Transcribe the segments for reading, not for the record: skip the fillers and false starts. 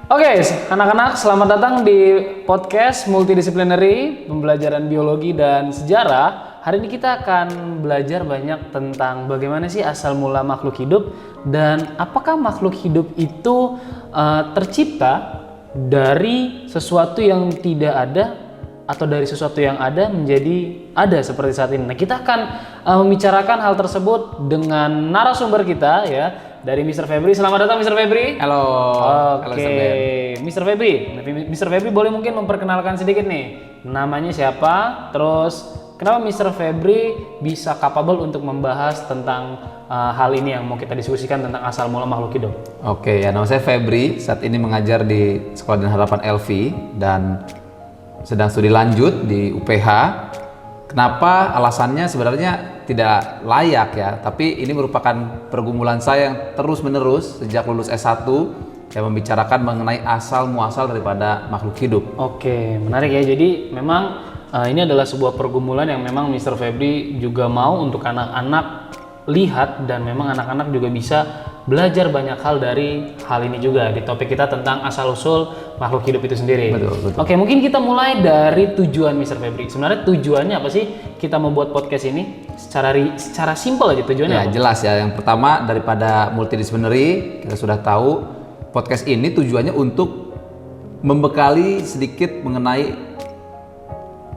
Oke, anak-anak, selamat datang di podcast multidisciplinary pembelajaran biologi dan sejarah. Hari ini kita akan belajar banyak tentang bagaimana sih asal mula makhluk hidup dan apakah makhluk hidup itu tercipta dari sesuatu yang tidak ada atau dari sesuatu yang ada menjadi ada seperti saat ini. Nah, kita akan membicarakan hal tersebut dengan narasumber kita ya. Dari Mr. Febri. Selamat datang Mr. Febri. Halo. Oke, Mr. Febri. Mr. Febri boleh mungkin memperkenalkan sedikit nih. Namanya siapa? Terus kenapa Mr. Febri bisa capable untuk membahas tentang hal ini yang mau kita diskusikan tentang asal mula makhluk hidup? Oke, ya nama saya Febri. Saat ini mengajar di Sekolah dan Harapan LV dan sedang studi lanjut di UPH. Kenapa? Alasannya sebenarnya tidak layak ya, tapi ini merupakan pergumulan saya yang terus-menerus sejak lulus S1 yang membicarakan mengenai asal muasal daripada makhluk hidup. Oke, menarik ya. Jadi memang ini adalah sebuah pergumulan yang memang Mr. Febri juga mau untuk anak-anak lihat dan memang anak-anak juga bisa belajar banyak hal dari hal ini juga di topik kita tentang asal-usul makhluk hidup itu sendiri. Betul. Oke, mungkin kita mulai dari tujuan Mr. Febri. Sebenarnya tujuannya apa sih kita membuat podcast ini? Secara simpel aja tujuannya Ya, apa? jelas ya. Yang pertama daripada multidisciplinary, kita sudah tahu podcast ini tujuannya untuk membekali sedikit mengenai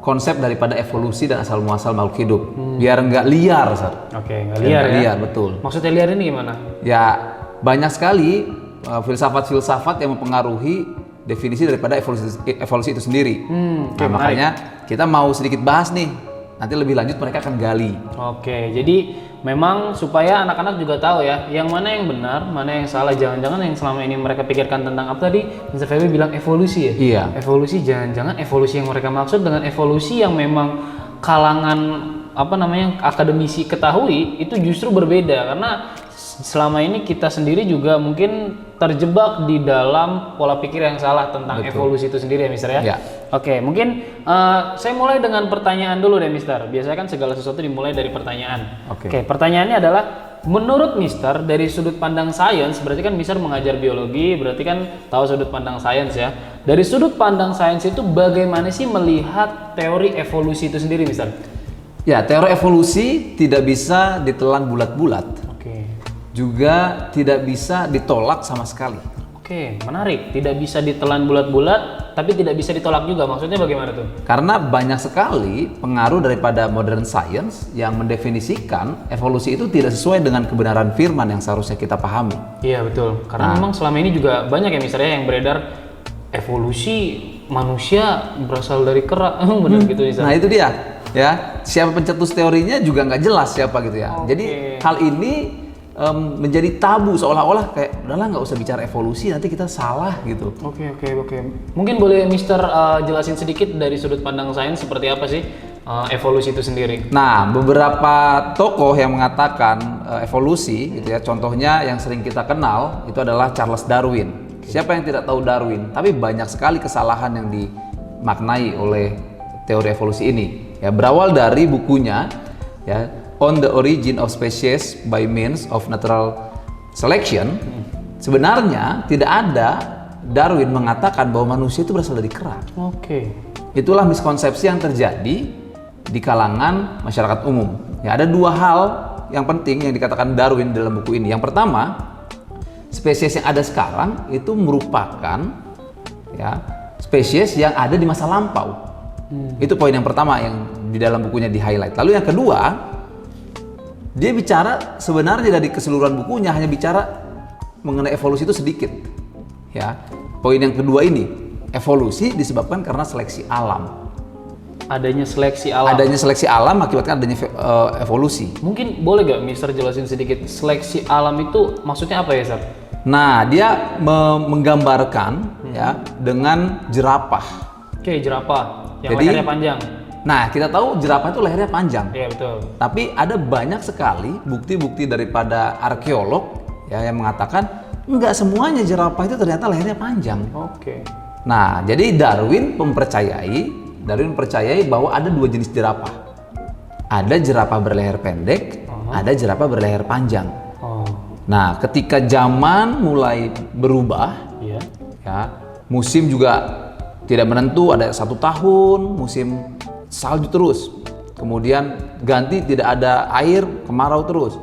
konsep daripada evolusi dan asal muasal makhluk hidup. Biar nggak liar, Sir. Oke, nggak liar ya? Liar, betul. Maksudnya liar ini gimana? Ya, banyak sekali filsafat-filsafat yang mempengaruhi definisi daripada evolusi itu sendiri. Oke, Makanya kita mau sedikit bahas nih. Nanti lebih lanjut mereka akan gali. Oke, jadi memang supaya anak-anak juga tahu ya, yang mana yang benar, mana yang salah. Jangan-jangan yang selama ini mereka pikirkan tentang apa tadi, Mr. Febri bilang evolusi ya? Iya. Evolusi, jangan-jangan evolusi yang mereka maksud dengan evolusi yang memang kalangan akademisi ketahui itu justru berbeda, karena selama ini kita sendiri juga mungkin terjebak di dalam pola pikir yang salah tentang evolusi itu sendiri ya Mister ya? Ya. Oke, mungkin saya mulai dengan pertanyaan dulu deh Mister. Biasanya kan segala sesuatu dimulai dari pertanyaan. Oke, pertanyaannya adalah menurut Mister dari sudut pandang sains, berarti kan Mister mengajar biologi, berarti kan tahu sudut pandang sains ya. Dari sudut pandang sains itu bagaimana sih melihat teori evolusi itu sendiri Mister? Ya, teori evolusi tidak bisa ditelan bulat-bulat. Juga tidak bisa ditolak sama sekali. Oke, menarik. Tidak bisa ditelan bulat-bulat, tapi tidak bisa ditolak juga. Maksudnya bagaimana tuh? Karena banyak sekali pengaruh daripada modern science yang mendefinisikan evolusi itu tidak sesuai dengan kebenaran firman yang seharusnya kita pahami. Iya, betul. Karena memang selama ini juga banyak ya misalnya yang beredar evolusi manusia berasal dari kera. Benar gitu misalnya. Nah, itu dia. Ya, siapa pencetus teorinya juga nggak jelas siapa gitu ya. Jadi hal ini menjadi tabu, seolah-olah kayak udahlah nggak usah bicara evolusi, nanti kita salah gitu. Oke. Mungkin boleh Mister jelasin sedikit dari sudut pandang sains seperti apa sih evolusi itu sendiri? Nah, beberapa tokoh yang mengatakan evolusi gitu ya, contohnya yang sering kita kenal itu adalah Charles Darwin. Siapa yang tidak tahu Darwin? Tapi banyak sekali kesalahan yang dimaknai oleh teori evolusi ini. Ya, berawal dari bukunya ya, On the Origin of Species by Means of Natural Selection. Sebenarnya tidak ada Darwin mengatakan bahwa manusia itu berasal dari kera. Oke. Itulah miskonsepsi yang terjadi di kalangan masyarakat umum. Ya, ada dua hal yang penting yang dikatakan Darwin dalam buku ini. Yang pertama, spesies yang ada sekarang itu merupakan ya, spesies yang ada di masa lampau. Itu poin yang pertama yang di dalam bukunya di-highlight. Lalu yang kedua, dia bicara sebenarnya dari keseluruhan bukunya hanya bicara mengenai evolusi itu sedikit. Ya. Poin yang kedua ini, evolusi disebabkan karena seleksi alam. Adanya seleksi alam. Adanya seleksi alam akibatkan adanya evolusi. Mungkin boleh gak Mister jelasin sedikit seleksi alam itu maksudnya apa ya, Sir? Nah, dia menggambarkan ya dengan jerapah. Oke, jerapah yang Jadi, lehernya panjang. Nah, kita tahu jerapah itu lehernya panjang. Iya, betul. Tapi ada banyak sekali bukti-bukti daripada arkeolog ya yang mengatakan enggak semuanya jerapah itu ternyata lehernya panjang. Oke. Nah, jadi Darwin percayai bahwa ada dua jenis jerapah. Ada jerapah berleher pendek, ada jerapah berleher panjang. Nah, ketika zaman mulai berubah, ya, musim juga tidak menentu, ada 1 tahun musim salju terus, kemudian ganti tidak ada air, kemarau terus.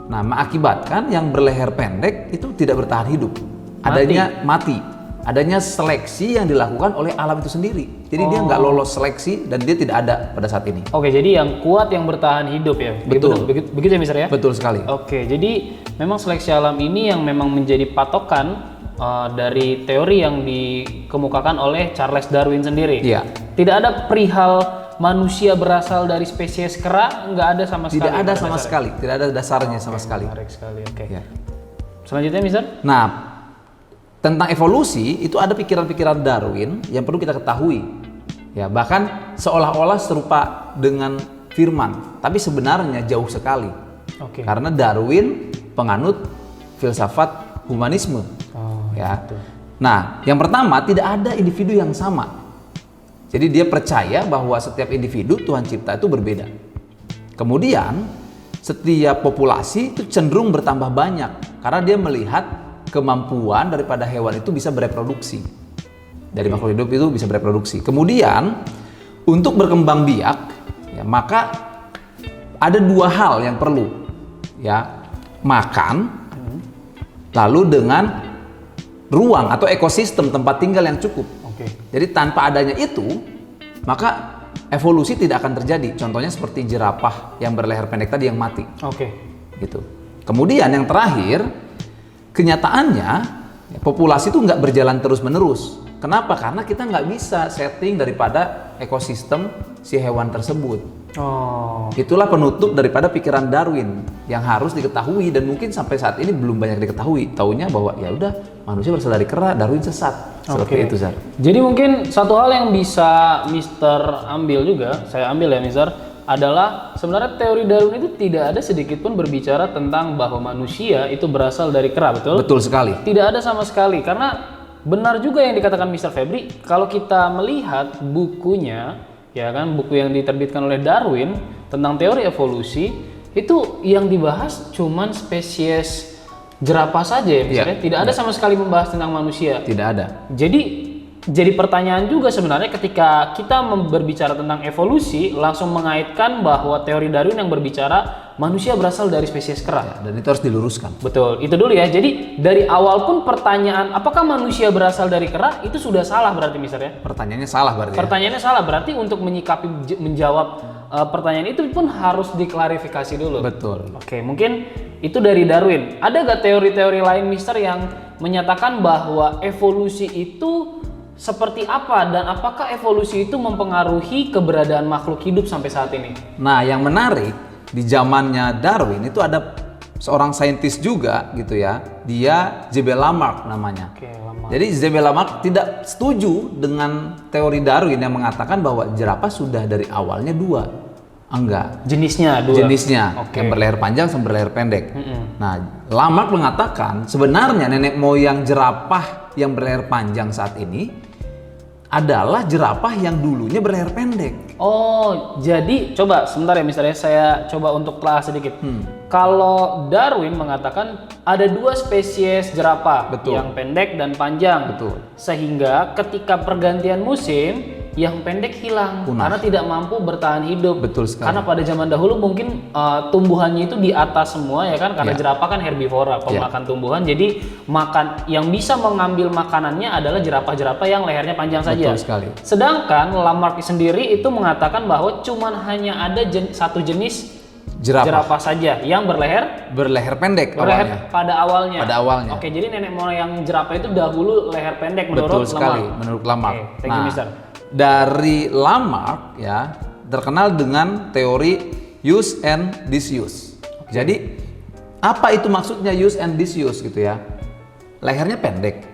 Nah, mengakibatkan yang berleher pendek itu tidak bertahan hidup, adanya mati. Adanya seleksi yang dilakukan oleh alam itu sendiri. Jadi dia nggak lolos seleksi dan dia tidak ada pada saat ini. Oke, jadi yang kuat yang bertahan hidup ya? Betul. Begitu ya Mister ya? Betul sekali. Oke, jadi memang seleksi alam ini yang memang menjadi patokan dari teori yang dikemukakan oleh Charles Darwin sendiri. Iya. Tidak ada perihal manusia berasal dari spesies kera, nggak ada sama sekali. Tidak ada sama sekali, tidak ada dasarnya sama sekali. Menarik sekali, oke. Ya. Selanjutnya Mister? Nah, tentang evolusi itu ada pikiran-pikiran Darwin yang perlu kita ketahui. Ya, bahkan seolah-olah serupa dengan firman, tapi sebenarnya jauh sekali. Oke. Karena Darwin penganut filsafat humanisme. Ya. Gitu. Nah, yang pertama tidak ada individu yang sama. Jadi dia percaya bahwa setiap individu Tuhan cipta itu berbeda. Kemudian setiap populasi itu cenderung bertambah banyak karena dia melihat kemampuan daripada hewan itu bisa bereproduksi. Dari makhluk hidup itu bisa bereproduksi. Kemudian untuk berkembang biak, ya, maka ada 2 hal yang perlu, ya, makan, lalu dengan ruang atau ekosistem tempat tinggal yang cukup. Oke. Jadi tanpa adanya itu, maka evolusi tidak akan terjadi. Contohnya seperti jerapah yang berleher pendek tadi yang mati. Oke. Gitu. Kemudian yang terakhir, kenyataannya populasi itu nggak berjalan terus-menerus. Kenapa? Karena kita nggak bisa setting daripada ekosistem si hewan tersebut. Oh. Itulah penutup daripada pikiran Darwin yang harus diketahui dan mungkin sampai saat ini belum banyak diketahui. Taunya bahwa ya udah manusia berasal dari kera, Darwin sesat. Seperti itu, Zar. Jadi mungkin satu hal yang bisa Mister ambil juga, saya ambil ya Mister, adalah sebenarnya teori Darwin itu tidak ada sedikit pun berbicara tentang bahwa manusia itu berasal dari kera, betul? Betul sekali. Tidak ada sama sekali, karena benar juga yang dikatakan Mister Febri, kalau kita melihat bukunya, ya kan, buku yang diterbitkan oleh Darwin tentang teori evolusi, itu yang dibahas cuman spesies jerapah saja ya misalnya, tidak ada sama sekali membahas tentang manusia. Tidak ada. Jadi pertanyaan juga sebenarnya ketika kita berbicara tentang evolusi, langsung mengaitkan bahwa teori Darwin yang berbicara manusia berasal dari spesies kera. Dan itu harus diluruskan. Betul, itu dulu ya. Jadi dari awal pun pertanyaan apakah manusia berasal dari kera itu sudah salah berarti Mister ya? Pertanyaannya salah berarti. Pertanyaannya salah berarti untuk menyikapi menjawab pertanyaan itu pun harus diklarifikasi dulu. Betul. Oke, mungkin itu dari Darwin. Ada gak teori-teori lain Mister yang menyatakan bahwa evolusi itu seperti apa dan apakah evolusi itu mempengaruhi keberadaan makhluk hidup sampai saat ini? Nah, yang menarik di zamannya Darwin itu ada seorang saintis juga gitu ya. Dia J.B. Lamarck namanya. Oke, lama. Jadi J.B. Lamarck tidak setuju dengan teori Darwin yang mengatakan bahwa jerapah sudah dari awalnya 2. Enggak. Jenisnya 2. Jenisnya yang berleher panjang sama berleher pendek. Nah, Lamarck mengatakan sebenarnya nenek moyang jerapah yang berleher panjang saat ini adalah jerapah yang dulunya berleher pendek. Oh, jadi coba sebentar ya misalnya saya coba untuk telah sedikit. Kalau Darwin mengatakan ada 2 spesies jerapah, Betul. yang pendek dan panjang. Betul. Sehingga ketika pergantian musim yang pendek hilang Punah. karena tidak mampu bertahan hidup. Betul sekali. Karena pada zaman dahulu mungkin tumbuhannya itu di atas semua ya kan, karena jerapah kan herbivora, pemakan tumbuhan. Jadi makan yang bisa mengambil makanannya adalah jerapah-jerapah yang lehernya panjang saja. Betul sekali. Sedangkan Lamarck sendiri itu mengatakan bahwa cuman hanya ada satu jenis jerapah saja yang berleher pendek pada awalnya. Pada awalnya. Oke, jadi nenek moyang jerapah itu dahulu leher pendek Betul menurut sekali, Lamarck. menurut Lamarck. Oke, thank you, Mister. Dari Lamarck ya terkenal dengan teori use and disuse. Jadi apa itu maksudnya use and disuse gitu ya? Lehernya pendek,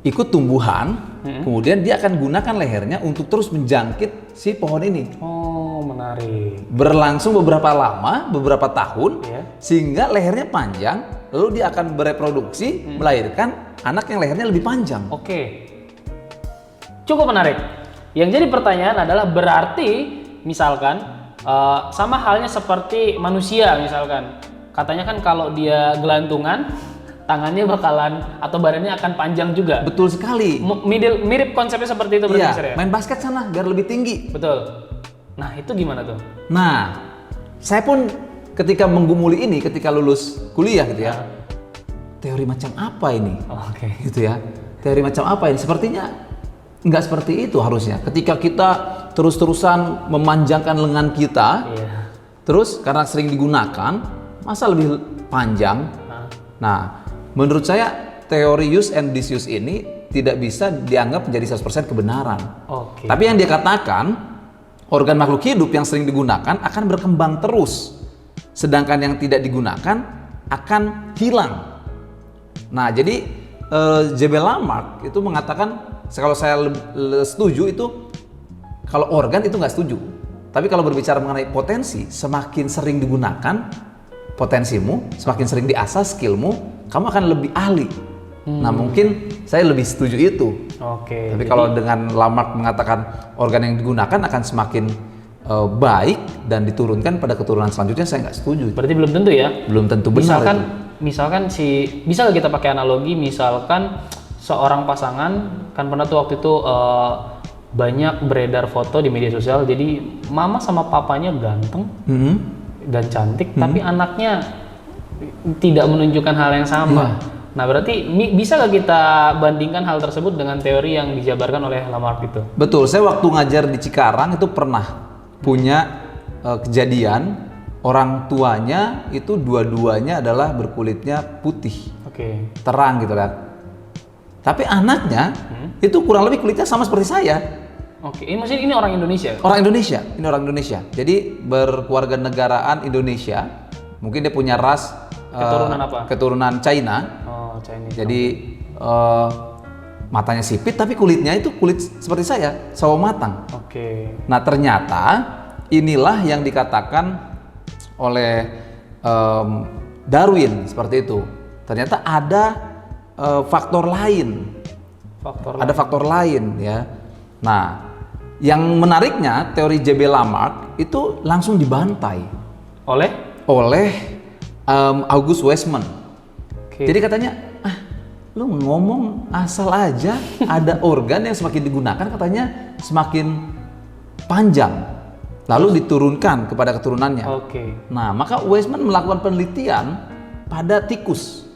ikut tumbuhan, kemudian dia akan gunakan lehernya untuk terus menjangkit si pohon ini. Oh, menarik. Berlangsung beberapa lama, beberapa tahun, Ya. sehingga lehernya panjang, lalu dia akan bereproduksi, melahirkan anak yang lehernya lebih panjang. Oke. Cukup menarik. Yang jadi pertanyaan adalah berarti misalkan sama halnya seperti manusia misalkan. Katanya kan kalau dia gelantungan tangannya bakalan atau badannya akan panjang juga. Betul sekali. Mirip konsepnya seperti itu berarti Iya, Mister ya? main basket sana biar lebih tinggi. Betul. Nah, itu gimana tuh? Nah, saya pun ketika menggumuli ini, ketika lulus kuliah gitu ya, teori macam apa ini? Oke. Gitu ya, teori macam apa ini? Sepertinya nggak seperti itu harusnya. Ketika kita terus-terusan memanjangkan lengan kita, terus karena sering digunakan, masa lebih panjang? Nah, menurut saya teori use and disuse ini tidak bisa dianggap menjadi 100% kebenaran. Oke. Tapi yang dia katakan, organ makhluk hidup yang sering digunakan akan berkembang terus, sedangkan yang tidak digunakan akan hilang. Nah, jadi J.B. Lamarck itu mengatakan, kalau saya setuju itu, kalau organ itu nggak setuju. Tapi kalau berbicara mengenai potensi, semakin sering digunakan potensimu, semakin sering diasah skillmu, kamu akan lebih ahli. Nah, mungkin saya lebih setuju itu. Oke. Tapi kalau dengan Lamarck mengatakan organ yang digunakan akan semakin baik dan diturunkan pada keturunan selanjutnya, saya nggak setuju. Berarti belum tentu ya? Belum tentu benar. Misalkan bisa nggak kita pakai analogi, misalkan seorang pasangan kan pernah tuh waktu itu banyak beredar foto di media sosial, jadi mama sama papanya ganteng dan cantik, tapi anaknya tidak menunjukkan hal yang sama. Nah, berarti bisa nggak kita bandingkan hal tersebut dengan teori yang dijabarkan oleh Lamarck itu? Betul, saya waktu ngajar di Cikarang itu pernah punya kejadian orang tuanya itu dua-duanya adalah berkulitnya putih, terang gitu kan. Tapi anaknya itu kurang lebih kulitnya sama seperti saya. Oke, ini maksudnya ini orang Indonesia? Ini orang Indonesia. Jadi berkeluarga negaraan Indonesia. Mungkin dia punya ras keturunan apa? Keturunan China. Chinese. Jadi matanya sipit tapi kulitnya itu kulit seperti saya, sawo matang. Nah, ternyata inilah yang dikatakan oleh Darwin seperti itu. Ternyata ada faktor lain. Ada faktor lain ya. Nah, yang menariknya teori J.B. Lamarck itu langsung dibantai oleh August Weismann. Jadi katanya, lu ngomong asal aja, ada organ yang semakin digunakan katanya semakin panjang, lalu diturunkan kepada keturunannya. Nah, maka Weismann melakukan penelitian pada tikus.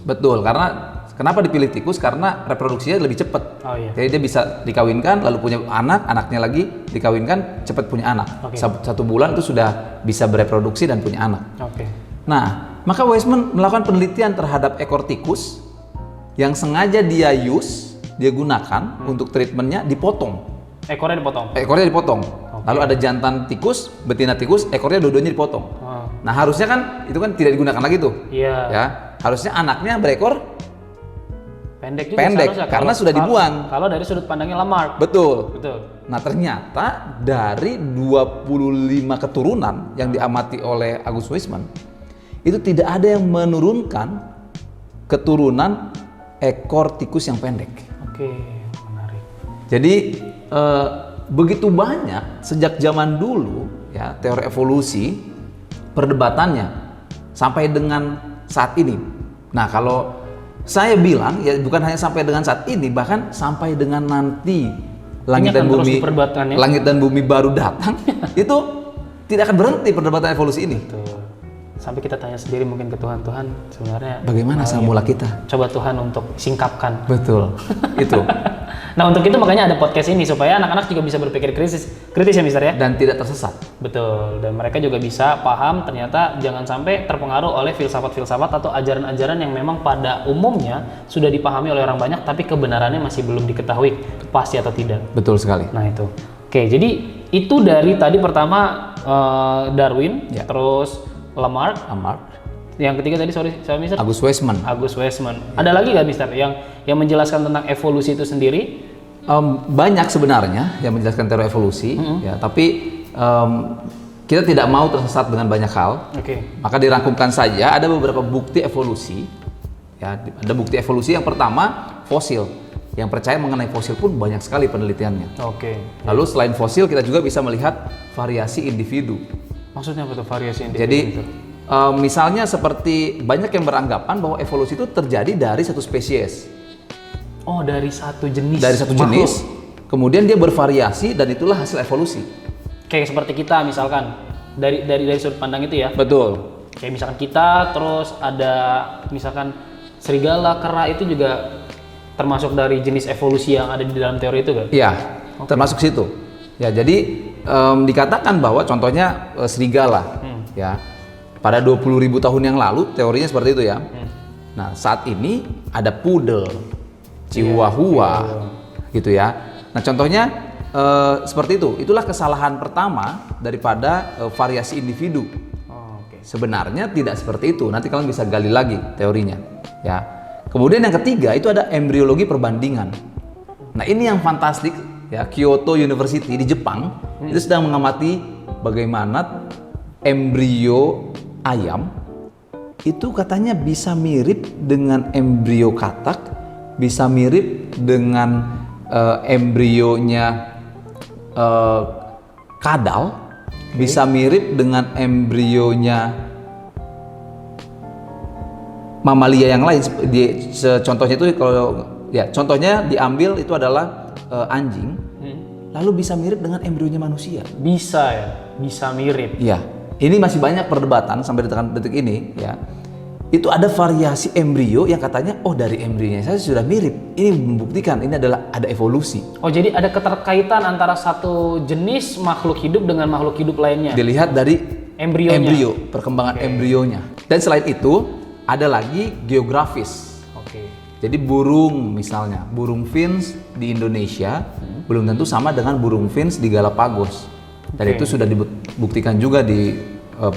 Betul, karena kenapa dipilih tikus? Karena reproduksinya lebih cepat. Jadi dia bisa dikawinkan, lalu punya anak, anaknya lagi dikawinkan, cepat punya anak. 1 bulan itu sudah bisa bereproduksi dan punya anak. Nah, maka Weismann melakukan penelitian terhadap ekor tikus yang sengaja dia gunakan untuk treatmentnya, dipotong. Ekornya dipotong. Lalu ada jantan tikus, betina tikus, ekornya dua-duanya dipotong. Nah, harusnya kan itu kan tidak digunakan lagi tuh. Ya, harusnya anaknya berekor pendek karena sudah dibuang. Kalau dari sudut pandangnya Lamarck. Betul. Nah, ternyata dari 25 keturunan yang diamati oleh August Weismann, itu tidak ada yang menurunkan keturunan ekor tikus yang pendek. Menarik. Jadi begitu banyak sejak zaman dulu ya teori evolusi perdebatannya sampai dengan saat ini. Nah, kalau saya bilang ya bukan hanya sampai dengan saat ini, bahkan sampai dengan nanti langit dan bumi baru datang itu tidak akan berhenti perdebatan evolusi ini. Sampai kita tanya sendiri mungkin ke Tuhan, sebenarnya bagaimana asal mula kita? Coba Tuhan untuk singkapkan. Betul, itu. Nah, untuk itu makanya ada podcast ini supaya anak-anak juga bisa berpikir kritis ya Mister ya. Dan tidak tersesat. Betul, dan mereka juga bisa paham ternyata jangan sampai terpengaruh oleh filsafat-filsafat atau ajaran-ajaran yang memang pada umumnya sudah dipahami oleh orang banyak tapi kebenarannya masih belum diketahui pasti atau tidak. Betul sekali. Nah, itu. Oke, jadi itu dari tadi pertama Darwin, terus Lamarck. Yang ketiga tadi Mister? August Weismann. Ada lagi nggak Mister yang menjelaskan tentang evolusi itu sendiri? Banyak sebenarnya yang menjelaskan teori evolusi, ya. Tapi kita tidak mau tersesat dengan banyak hal. Maka dirangkumkan saja ada beberapa bukti evolusi. Ya, ada bukti evolusi yang pertama fosil. Yang percaya mengenai fosil pun banyak sekali penelitiannya. Lalu selain fosil kita juga bisa melihat variasi individu. Maksudnya apa tuh variasi individu? Jadi Misalnya seperti banyak yang beranggapan bahwa evolusi itu terjadi dari satu spesies. Oh, dari satu jenis. Dari satu makhluk. jenis, kemudian dia bervariasi dan itulah hasil evolusi. Kayak seperti kita misalkan dari sudut pandang itu ya. Betul. Kayak misalkan kita, terus ada misalkan serigala, kera itu juga termasuk dari jenis evolusi yang ada di dalam teori itu kan? Iya, termasuk situ. Ya, jadi dikatakan bahwa contohnya serigala, ya, pada 20.000 tahun yang lalu teorinya seperti itu ya. Nah, saat ini ada poodle, chihuahua, gitu ya. Nah, contohnya seperti itu. Itulah kesalahan pertama daripada variasi individu. Sebenarnya tidak seperti itu. Nanti kalian bisa gali lagi teorinya, ya. Kemudian yang ketiga itu ada embriologi perbandingan. Nah, ini yang fantastik ya. Kyoto University di Jepang itu sedang mengamati bagaimana embrio ayam itu katanya bisa mirip dengan embrio katak, bisa mirip dengan embrionya kadal, bisa mirip dengan embrionya mamalia yang lain. Contohnya itu kalau ya contohnya diambil itu adalah anjing, lalu bisa mirip dengan embrionya manusia. Bisa ya, bisa mirip. Ya, ini masih banyak perdebatan sampai detik ini ya. Itu ada variasi embrio yang katanya dari embrionya saya sudah mirip. Ini membuktikan ini adalah ada evolusi. Oh, jadi ada keterkaitan antara satu jenis makhluk hidup dengan makhluk hidup lainnya. Dilihat dari Embrionya. embrio, perkembangan embrionya. Dan selain itu ada lagi geografis. Oke. Jadi burung misalnya, burung finch di Indonesia belum tentu sama dengan burung finch di Galapagos. Dan itu sudah dibuktikan juga di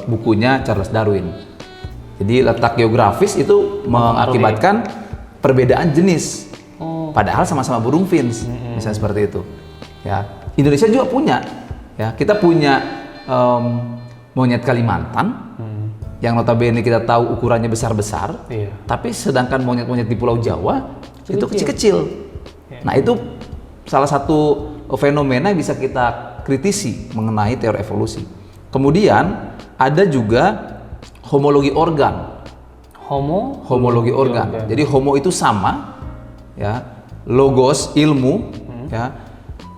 bukunya Charles Darwin. Jadi letak geografis itu mengakibatkan perbedaan jenis. Padahal sama-sama burung finch, misalnya seperti itu. Ya, Indonesia juga punya. Ya, kita punya monyet Kalimantan, yang notabene kita tahu ukurannya besar-besar. Iya. Tapi sedangkan monyet-monyet di Pulau Jawa itu kecil-kecil. Nah, itu salah satu fenomena yang bisa kita kritisi mengenai teori evolusi. Kemudian ada juga homologi organ. Homologi organ. Jadi homo itu sama, ya. Logos ilmu, ya.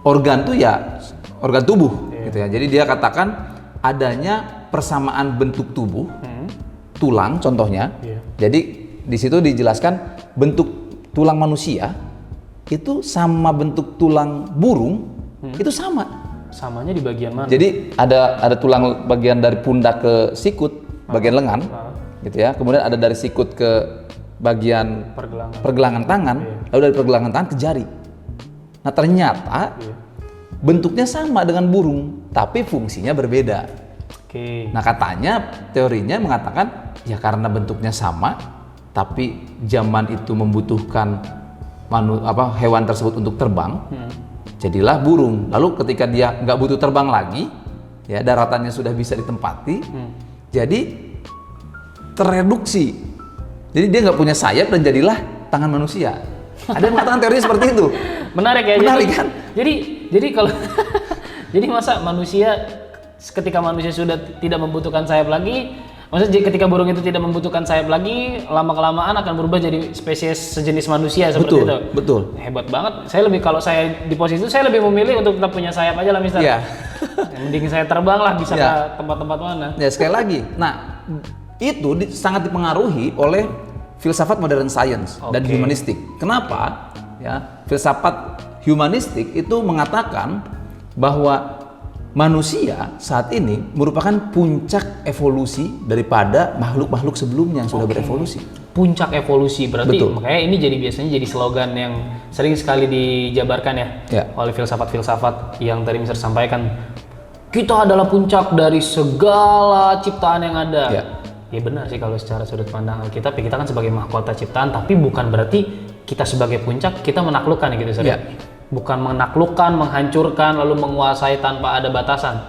Organ tuh ya organ tubuh, gitu ya. Jadi dia katakan adanya persamaan bentuk tubuh, tulang contohnya. Jadi di situ dijelaskan bentuk tulang manusia itu sama bentuk tulang burung itu sama. Samanya di bagian mana? Jadi ada tulang bagian dari pundak ke sikut, bagian lengan, gitu ya. Kemudian ada dari sikut ke bagian pergelangan tangan, lalu dari pergelangan tangan ke jari. Nah, ternyata bentuknya sama dengan burung, tapi fungsinya berbeda. Nah, katanya teorinya mengatakan ya karena bentuknya sama, tapi zaman itu membutuhkan hewan tersebut untuk terbang, jadilah burung. Lalu ketika dia nggak butuh terbang lagi, ya daratannya sudah bisa ditempati, jadi tereduksi. Jadi dia nggak punya sayap dan jadilah tangan manusia. Ada yang mengatakan teorinya seperti itu. Menarik ya. Menarik kan? Jadi kalau jadi masa manusia ketika manusia sudah tidak membutuhkan sayap lagi, maksudnya ketika burung itu tidak membutuhkan sayap lagi, lama-kelamaan akan berubah jadi spesies sejenis manusia seperti itu. Betul. Hebat banget. Kalau saya di posisi itu saya lebih memilih untuk tetap punya sayap aja lah, Mister. Iya. Mending saya terbang lah, bisa ke tempat-tempat mana. Ya, sekali lagi. Nah, itu sangat dipengaruhi oleh filsafat modern science dan humanistik. Kenapa? Ya, filsafat humanistik itu mengatakan bahwa manusia saat ini merupakan puncak evolusi daripada makhluk-makhluk sebelumnya yang sudah berevolusi. Puncak evolusi berarti. Betul. Makanya ini biasanya jadi slogan yang sering sekali dijabarkan ya oleh filsafat-filsafat yang tadi Mister sampaikan. Kita adalah puncak dari segala ciptaan yang ada. Ya benar sih kalau secara sudut pandang Alkitab, ya kita kan sebagai mahkota ciptaan, tapi bukan berarti kita sebagai puncak kita menaklukkan gitu. Bukan menaklukkan, menghancurkan, lalu menguasai tanpa ada batasan.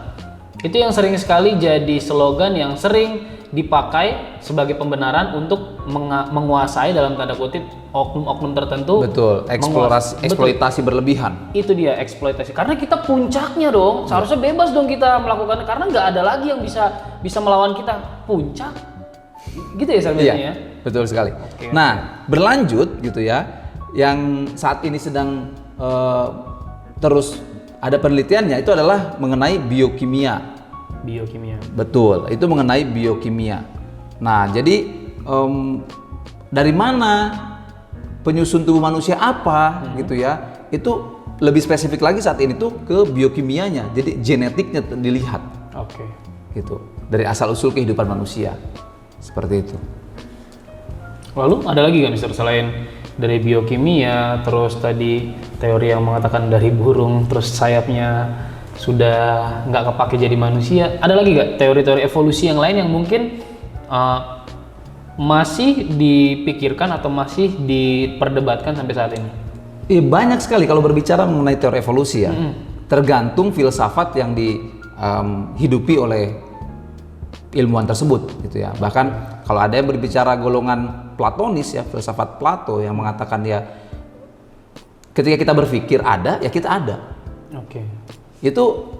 Itu yang sering sekali jadi slogan yang sering dipakai sebagai pembenaran untuk menguasai dalam tanda kutip oknum-oknum tertentu. Betul, eksploitasi berlebihan. Itu dia, eksploitasi. Karena kita puncaknya dong, seharusnya bebas dong kita melakukan, karena nggak ada lagi yang bisa melawan kita. Puncak Gitu ya Sal biasanya ya? Betul sekali. Oke. Nah, berlanjut gitu ya, yang saat ini sedang terus ada penelitiannya itu adalah mengenai biokimia. Biokimia. Betul, itu mengenai biokimia. Nah, jadi dari mana penyusun tubuh manusia apa gitu ya, itu lebih spesifik lagi saat ini tuh ke biokimianya, jadi genetiknya dilihat. Oke. Gitu, dari asal usul kehidupan manusia, seperti itu. Lalu ada lagi nggak Mister selain dari biokimia, terus tadi teori yang mengatakan dari burung terus sayapnya sudah nggak kepake jadi manusia, ada lagi nggak teori-teori evolusi yang lain yang mungkin masih dipikirkan atau masih diperdebatkan sampai saat ini? Banyak sekali kalau berbicara mengenai teori evolusi ya, tergantung filsafat yang dihidupi oleh ilmuwan tersebut gitu ya. Bahkan kalau ada yang berbicara golongan Platonis ya, filsafat Plato yang mengatakan ya ketika kita berpikir ada, ya kita ada. Oke. Itu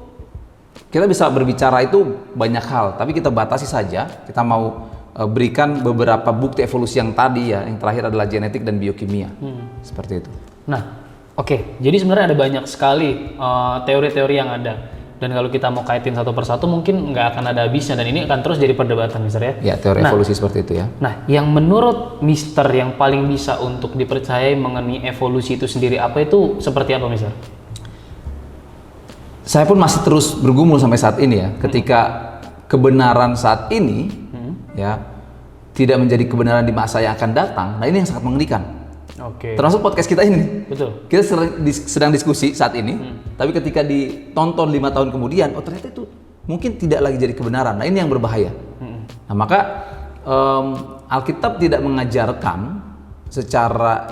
kita bisa berbicara itu banyak hal, tapi kita batasi saja. Kita mau berikan beberapa bukti evolusi yang tadi ya, yang terakhir adalah genetik dan biokimia. Seperti itu. Nah, oke. Jadi sebenarnya ada banyak sekali teori-teori yang ada. Dan kalau kita mau kaitin satu persatu mungkin nggak akan ada habisnya dan ini akan terus jadi perdebatan Mister ya. Ya, teori evolusi seperti itu ya. Nah, yang menurut Mister yang paling bisa untuk dipercayai mengenai evolusi itu sendiri apa itu seperti apa Mister? Saya pun masih terus bergumul sampai saat ini ya, ketika kebenaran saat ini ya tidak menjadi kebenaran di masa yang akan datang. Nah, ini yang sangat mengerikan. Oke. Termasuk podcast kita ini. Betul. Kita sedang diskusi saat ini, tapi ketika ditonton 5 tahun kemudian, oh ternyata itu mungkin tidak lagi jadi kebenaran. Nah, ini yang berbahaya. Nah, maka Alkitab tidak mengajarkan secara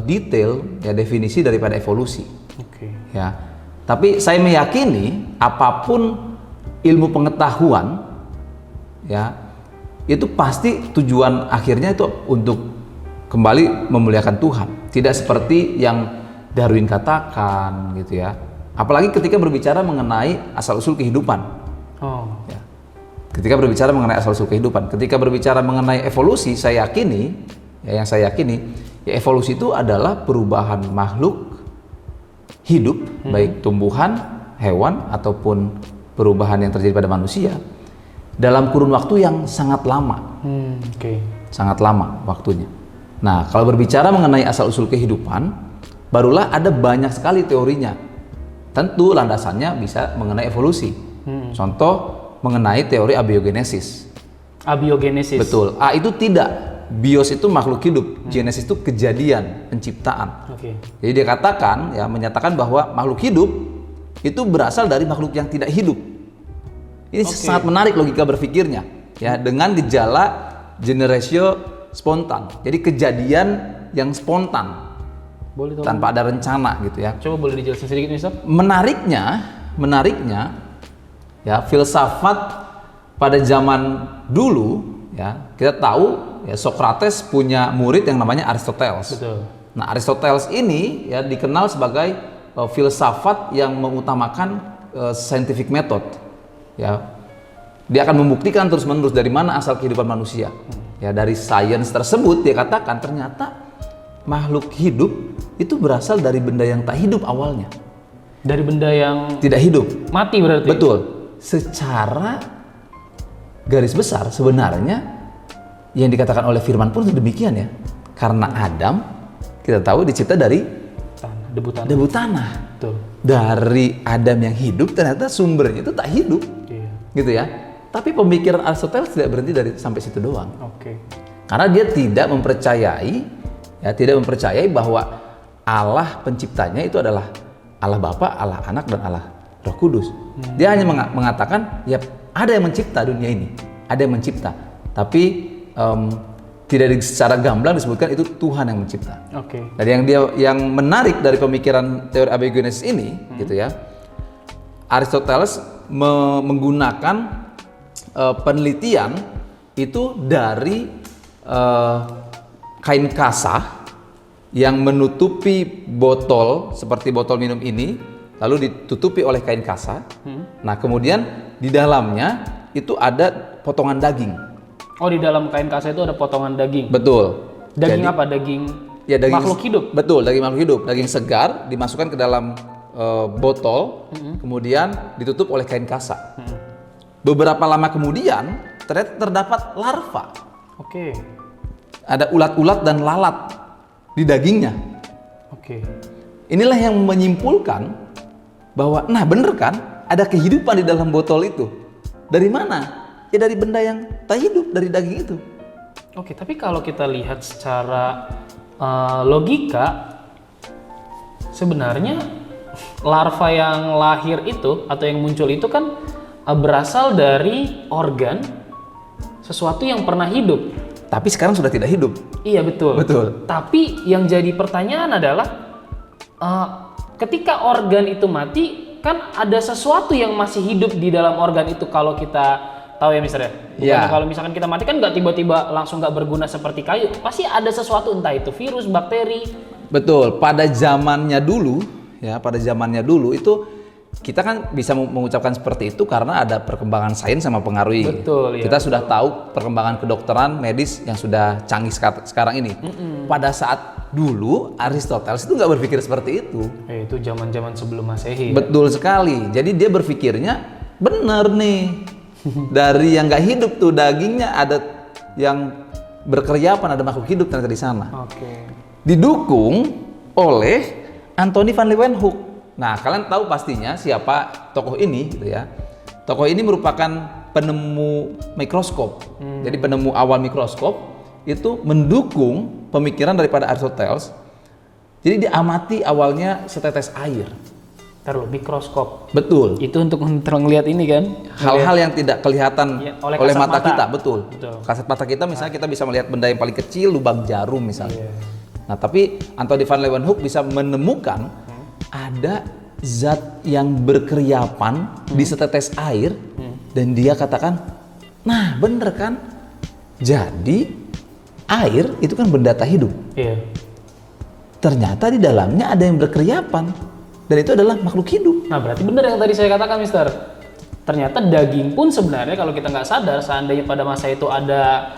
detail ya definisi daripada evolusi. Oke. Ya. Tapi saya meyakini apapun ilmu pengetahuan ya, itu pasti tujuan akhirnya itu untuk kembali memuliakan Tuhan. Tidak seperti yang Darwin katakan gitu ya. Apalagi ketika berbicara mengenai asal-usul kehidupan. Oh. Ya. Ketika berbicara mengenai asal-usul kehidupan, ketika berbicara mengenai evolusi, saya yakini, ya yang saya yakini, ya evolusi itu adalah perubahan makhluk hidup, baik tumbuhan, hewan ataupun perubahan yang terjadi pada manusia dalam kurun waktu yang sangat lama. Oke. Sangat lama waktunya. Nah, kalau berbicara mengenai asal-usul kehidupan, barulah ada banyak sekali teorinya. Tentu landasannya bisa mengenai evolusi. Contoh mengenai teori abiogenesis. Abiogenesis. Betul. A itu tidak. Bios itu makhluk hidup. Genesis itu kejadian, penciptaan. Oke. Jadi dia katakan, ya menyatakan bahwa makhluk hidup itu berasal dari makhluk yang tidak hidup. Ini sangat menarik logika berpikirnya. Ya, dengan gejala generatio spontan, jadi kejadian yang spontan, Boleh tahu? tanpa ada rencana gitu ya. Coba boleh dijelasin sedikit Mister? Menariknya, ya filsafat pada zaman dulu, ya kita tahu ya Socrates punya murid yang namanya Aristoteles. Betul. Nah, Aristoteles ini ya dikenal sebagai filsafat yang mengutamakan scientific method, ya. Dia akan membuktikan terus-menerus dari mana asal kehidupan manusia. Ya, dari sains tersebut dia katakan ternyata makhluk hidup itu berasal dari benda yang tak hidup awalnya. Dari benda yang Tidak hidup. mati berarti? Betul. Secara garis besar sebenarnya yang dikatakan oleh firman pun demikian ya. Karena Adam kita tahu dicipta dari Tanah, debu tanah. debu tanah. Betul. Dari Adam yang hidup ternyata sumbernya itu tak hidup. Iya. Gitu ya. Tapi pemikiran Aristoteles tidak berhenti dari sampai situ doang. Oke. Karena dia tidak mempercayai bahwa Allah penciptanya itu adalah Allah Bapa, Allah Anak, dan Allah Roh Kudus. Dia hanya mengatakan, ya ada yang mencipta dunia ini, ada yang mencipta. Tapi tidak secara gamblang disebutkan itu Tuhan yang mencipta. Oke. Dan yang menarik dari pemikiran teori abiogenesis ini, gitu ya, Aristoteles menggunakan penelitian itu dari kain kasa yang menutupi botol seperti botol minum ini, lalu ditutupi oleh kain kasa. Nah, kemudian di dalamnya itu ada potongan daging. Oh, di dalam kain kasa itu ada potongan daging. Betul. Daging Jadi, apa? Daging, ya, daging makhluk hidup. Betul, daging makhluk hidup, daging segar dimasukkan ke dalam botol, kemudian ditutup oleh kain kasa. Beberapa lama kemudian ternyata terdapat larva. Oke. Ada ulat-ulat dan lalat di dagingnya. Oke. Inilah yang menyimpulkan bahwa, nah bener kan, ada kehidupan di dalam botol itu. Dari mana? Ya dari benda yang tak hidup, dari daging itu. Oke, tapi kalau kita lihat secara logika, sebenarnya larva yang lahir itu atau yang muncul itu kan berasal dari organ sesuatu yang pernah hidup. Tapi sekarang sudah tidak hidup. Iya, betul. Betul. Tapi yang jadi pertanyaan adalah ketika organ itu mati, kan ada sesuatu yang masih hidup di dalam organ itu. Kalau kita tahu ya misalnya, kalau misalkan kita mati kan nggak tiba-tiba langsung nggak berguna seperti kayu, pasti ada sesuatu, entah itu virus, bakteri. Betul. Pada zamannya dulu, itu kita kan bisa mengucapkan seperti itu karena ada perkembangan sains sama pengaruhi. Betul, ya. Kita sudah tahu perkembangan kedokteran medis yang sudah canggih sekarang ini. Pada saat dulu Aristoteles itu nggak berpikir seperti itu. Itu zaman-zaman sebelum Masehi. Betul sekali. Jadi dia berpikirnya bener nih. Dari yang nggak hidup tuh dagingnya ada yang berkeriapan, ada makhluk hidup ternyata di sana. Oke. Didukung oleh Antony van Leeuwenhoek. Nah, kalian tahu pastinya siapa tokoh ini gitu ya. Tokoh ini merupakan penemu mikroskop. Jadi penemu awal mikroskop itu mendukung pemikiran daripada Aristoteles. Jadi diamati awalnya setetes air. Taruh mikroskop. Betul. Itu untuk melihat ini kan? Hal-hal yang tidak kelihatan Ya, oleh kasat mata kita, betul. Kasat mata kita misalnya kita bisa melihat benda yang paling kecil, lubang jarum misalnya. Nah, tapi Antony van Leeuwenhoek bisa menemukan ada zat yang berkeriapan di setetes air dan dia katakan, nah bener kan? Jadi air itu kan benda tak hidup. Iya. Ternyata di dalamnya ada yang berkeriapan dan itu adalah makhluk hidup. Nah, berarti benar yang tadi saya katakan, Mister. Ternyata daging pun sebenarnya kalau kita nggak sadar, seandainya pada masa itu ada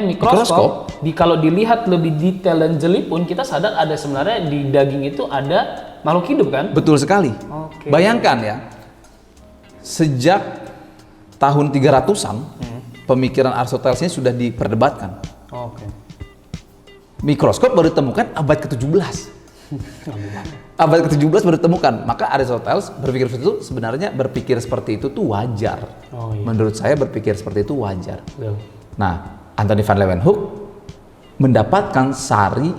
mikroskop. Kalau dilihat lebih detail dan jeli pun kita sadar ada sebenarnya di daging itu ada makhluk hidup kan? Betul sekali. Oke. Bayangkan ya, sejak tahun 300-an pemikiran Aristoteles ini sudah diperdebatkan. Oke. Mikroskop baru ditemukan abad ke-17. Abad ke-17 baru ditemukan. Maka Aristoteles berpikir seperti itu tuh wajar. Oh, iya. Menurut saya berpikir seperti itu wajar. Betul. Nah, Antony van Leeuwenhoek mendapatkan sari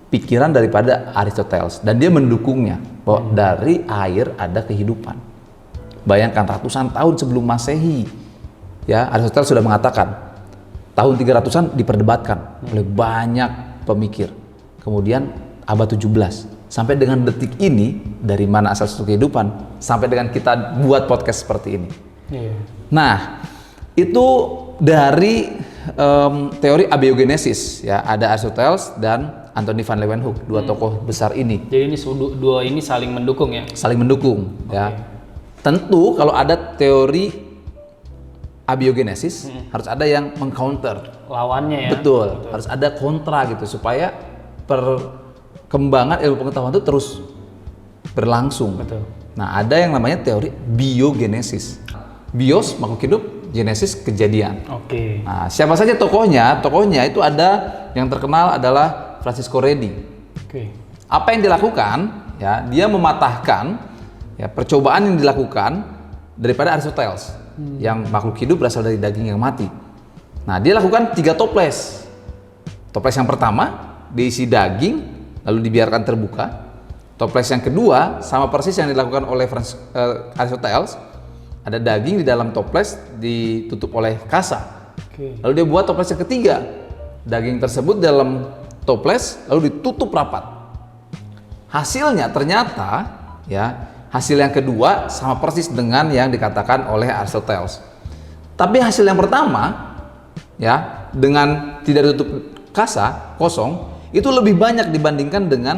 pikiran daripada Aristoteles dan dia mendukungnya bahwa dari air ada kehidupan. Bayangkan ratusan tahun sebelum Masehi, ya Aristoteles sudah mengatakan. Tahun 300-an diperdebatkan oleh banyak pemikir. Kemudian abad 17 sampai dengan detik ini, dari mana asal suatu kehidupan sampai dengan kita buat podcast seperti ini. Iya. Nah, itu dari teori abiogenesis ya, ada Aristoteles dan Antony van Leeuwenhoek, dua tokoh besar ini. Jadi ini dua ini saling mendukung ya? Saling mendukung ya. Tentu kalau ada teori abiogenesis harus ada yang mengcounter. Lawannya ya? Betul. Harus ada kontra gitu supaya perkembangan ilmu pengetahuan itu terus berlangsung. Betul. Nah, ada yang namanya teori biogenesis. Bios makhluk hidup, genesis kejadian. Oke. Nah, siapa saja tokohnya? Tokohnya itu ada yang terkenal adalah Francisco Redi. Oke. Apa yang dilakukan? Ya, dia mematahkan ya percobaan yang dilakukan daripada Aristoteles yang makhluk hidup berasal dari daging yang mati. Nah, dia lakukan 3 toples. Toples yang pertama diisi daging lalu dibiarkan terbuka. Toples yang kedua sama persis yang dilakukan oleh Aristoteles. Ada daging di dalam toples ditutup oleh kasa. Oke. Lalu dia buat toples yang ketiga. Daging tersebut dalam toples lalu ditutup rapat. Hasilnya ternyata ya, hasil yang kedua sama persis dengan yang dikatakan oleh Aristoteles. Tapi hasil yang pertama ya, dengan tidak ditutup kasa, kosong, itu lebih banyak dibandingkan dengan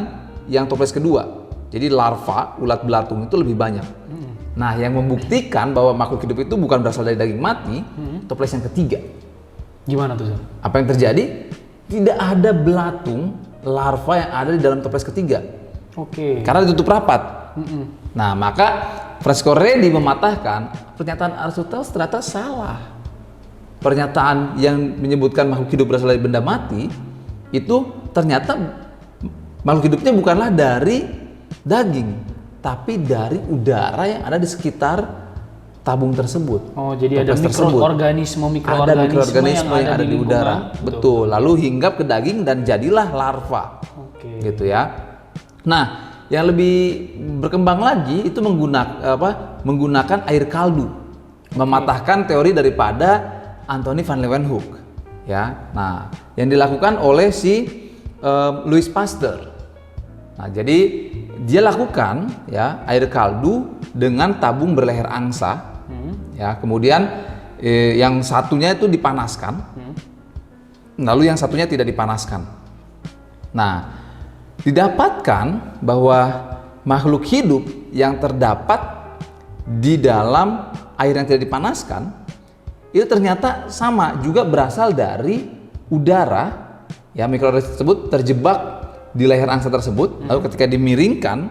yang toples kedua. Jadi larva, ulat belatung itu lebih banyak. Nah, yang membuktikan bahwa makhluk hidup itu bukan berasal dari daging mati, toples yang ketiga. Gimana tuh, Sir? Apa yang terjadi? Tidak ada belatung larva yang ada di dalam toples ketiga. Oke. Karena ditutup rapat. Nah, maka Fresco Redi mematahkan pernyataan Aristoteles ternyata salah. Pernyataan yang menyebutkan makhluk hidup berasal dari benda mati itu ternyata makhluk hidupnya bukanlah dari daging, tapi dari udara yang ada di sekitar tabung tersebut. Oh, jadi ada toples tersebut. Ada mikroorganisme yang ada di udara. Betul. Lalu hinggap ke daging dan jadilah larva. Oke. Gitu ya. Nah, yang lebih berkembang lagi itu menggunakan air kaldu. Mematahkan teori daripada Anthony van Leeuwenhoek. Ya. Nah, yang dilakukan oleh si Louis Pasteur. Nah, jadi dia lakukan ya air kaldu dengan tabung berleher angsa. Ya, kemudian yang satunya itu dipanaskan. Lalu yang satunya tidak dipanaskan. Nah, didapatkan bahwa makhluk hidup yang terdapat di dalam air yang tidak dipanaskan itu ternyata sama juga berasal dari udara. Ya, mikroorganisme tersebut terjebak di leher angsa tersebut. Lalu ketika dimiringkan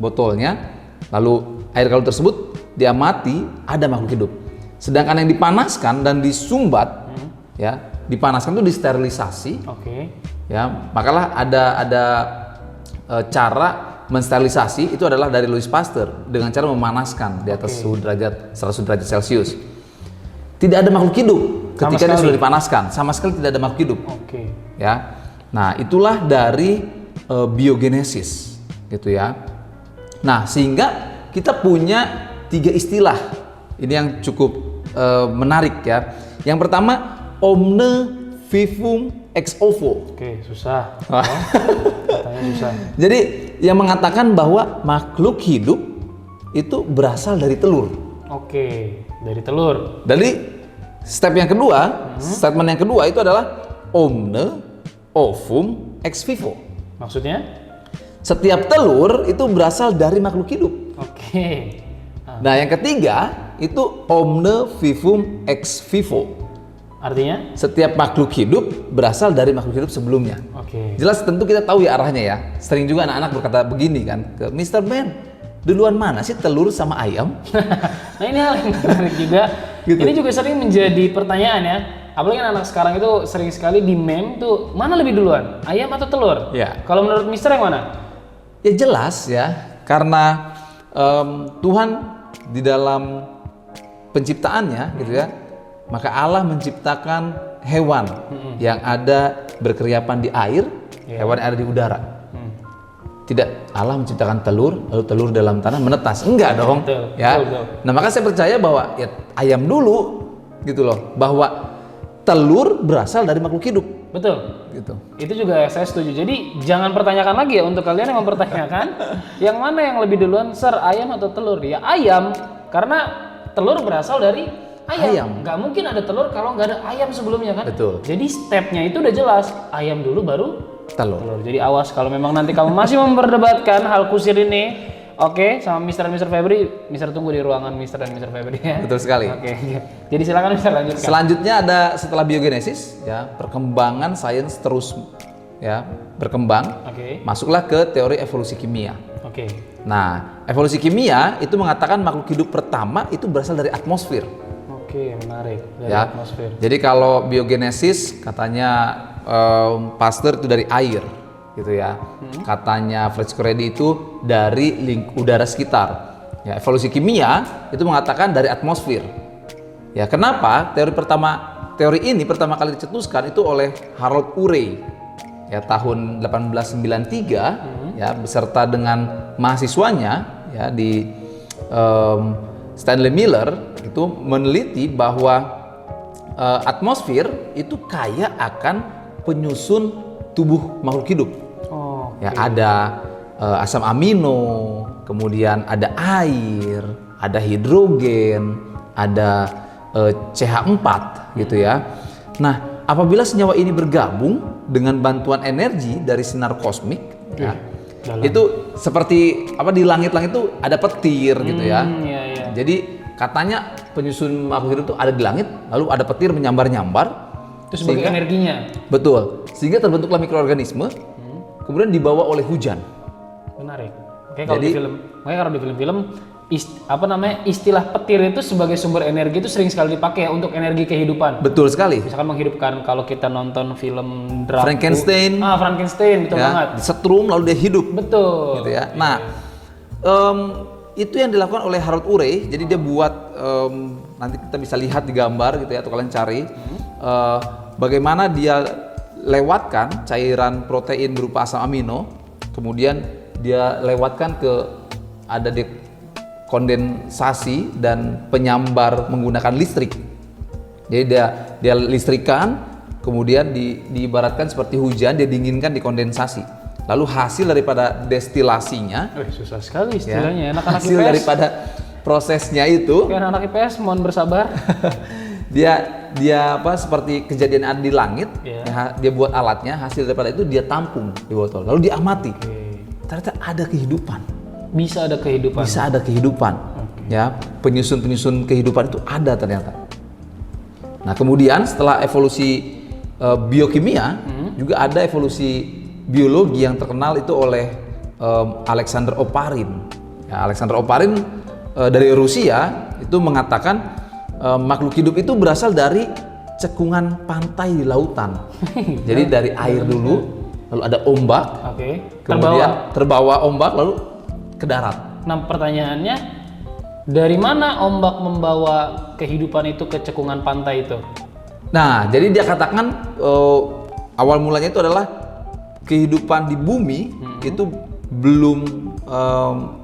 botolnya, lalu air kaldu tersebut diamati, ada makhluk hidup. Sedangkan yang dipanaskan dan disumbat, ya, dipanaskan itu disterilisasi. Oke. Ya, makalah ada cara mensterilisasi itu adalah dari Louis Pasteur dengan cara memanaskan di atas suhu derajat 100 derajat Celcius. Tidak ada makhluk hidup ketika dia sudah dipanaskan, sama sekali tidak ada makhluk hidup. Oke. Ya, nah itulah dari biogenesis, gitu ya. Nah, sehingga kita punya 3 istilah ini yang cukup menarik ya. Yang pertama, omne vivum ex ovo. Oke, susah. Katanya susah. Jadi yang mengatakan bahwa makhluk hidup itu berasal dari telur. Oke, dari telur. Dari step yang kedua, statement yang kedua itu adalah omne ovum ex vivo. Maksudnya? Setiap telur itu berasal dari makhluk hidup. Oke. Nah, yang ketiga itu omne vivum ex vivo. Artinya? Setiap makhluk hidup berasal dari makhluk hidup sebelumnya. Oke. Jelas tentu kita tahu ya arahnya ya. Sering juga anak-anak berkata begini kan ke Mr. Ben, duluan mana sih telur sama ayam? Nah, ini hal yang menarik juga. Gitu. Ini juga sering menjadi pertanyaan ya. Apalagi anak sekarang itu sering sekali di meme tuh, mana lebih duluan, ayam atau telur? Ya. Kalau menurut Mister yang mana? Ya jelas ya, karena Tuhan di dalam penciptaannya gitu ya, maka Allah menciptakan hewan yang ada berkeriapan di air, hewan yang ada di udara. Tidak Allah menciptakan telur, lalu telur dalam tanah menetas. Enggak dong. Betul, Ya. betul. Nah, maka saya percaya bahwa ya ayam dulu gitu loh, bahwa telur berasal dari makhluk hidup. Betul. Gitu. Itu juga saya setuju. Jadi jangan pertanyakan lagi ya untuk kalian yang mempertanyakan yang mana yang lebih duluan, Sir, ayam atau telur? Ya ayam, karena telur berasal dari ayam. Nggak mungkin ada telur kalau nggak ada ayam sebelumnya kan? Betul. Jadi stepnya itu udah jelas. Ayam dulu baru Telur. telur. Jadi awas kalau memang nanti kamu masih memperdebatkan hal kusir ini, oke, sama Mister dan Mister Febri, Mister tunggu di ruangan Mister dan Mister Febri ya. Betul sekali. Oke. Jadi silakan Mister lanjutkan. Selanjutnya ada setelah biogenesis ya, perkembangan sains terus ya berkembang. Oke. Masuklah ke teori evolusi kimia. Oke. Nah, evolusi kimia itu mengatakan makhluk hidup pertama itu berasal dari atmosfer. Oke, menarik. Dari Ya. atmosfer. Jadi kalau biogenesis katanya Pasteur itu dari air gitu ya. Katanya Fresco Redi itu dari udara sekitar. Ya, evolusi kimia itu mengatakan dari atmosfer. Ya, kenapa? Teori ini pertama kali dicetuskan itu oleh Harold Urey. Ya, tahun 1893 ya, beserta dengan mahasiswanya ya di Stanley Miller itu meneliti bahwa atmosfer itu kaya akan penyusun tubuh makhluk hidup. Oh. Ya, ada asam amino, kemudian ada air, ada hidrogen, ada CH4 gitu ya. Nah, apabila senyawa ini bergabung dengan bantuan energi dari sinar kosmik, ya, itu seperti apa di langit-langit itu ada petir gitu ya. Iya. Jadi katanya penyusun makhluk hidup itu ada di langit, lalu ada petir menyambar-nyambar, Itu sebagai energinya. Betul. Sehingga terbentuklah mikroorganisme, kemudian dibawa oleh hujan. Menarik. Makanya kalau di film-film istilah petir itu sebagai sumber energi itu sering sekali dipakai ya untuk energi kehidupan. Betul sekali. Misalkan menghidupkan, kalau kita nonton film Dracula, Frankenstein betul ya, banget. Setrum lalu dia hidup. Betul. Gitu ya. Nah, itu yang dilakukan oleh Harold Urey. Jadi dia buat nanti kita bisa lihat di gambar gitu ya, atau kalian cari bagaimana dia lewatkan cairan protein berupa asam amino, kemudian dia lewatkan ke ada di kondensasi dan penyambar menggunakan listrik. Jadi dia listrikan, kemudian diibaratkan seperti hujan, dia dinginkan di kondensasi. Lalu hasil daripada destilasinya, susah sekali istilahnya, ya, anak-anak hasil IPS. daripada prosesnya itu, kayak anak IPS mohon bersabar. dia seperti kejadian ada di langit, Yeah. dia buat alatnya, hasil daripada itu dia tampung di botol, lalu diamati. Ternyata ada kehidupan. Bisa ada kehidupan. Ya, penyusun kehidupan itu ada ternyata. Nah, kemudian setelah evolusi biokimia, juga ada evolusi biologi yang terkenal itu oleh Alexander Oparin. Ya, Alexander Oparin dari Rusia itu mengatakan makhluk hidup itu berasal dari cekungan pantai di lautan. Jadi dari air dulu, lalu ada ombak, kemudian terbawa ombak lalu ke darat. Nah, pertanyaannya, dari mana ombak membawa kehidupan itu ke cekungan pantai itu? Nah, jadi dia katakan awal mulanya itu adalah kehidupan di bumi itu belum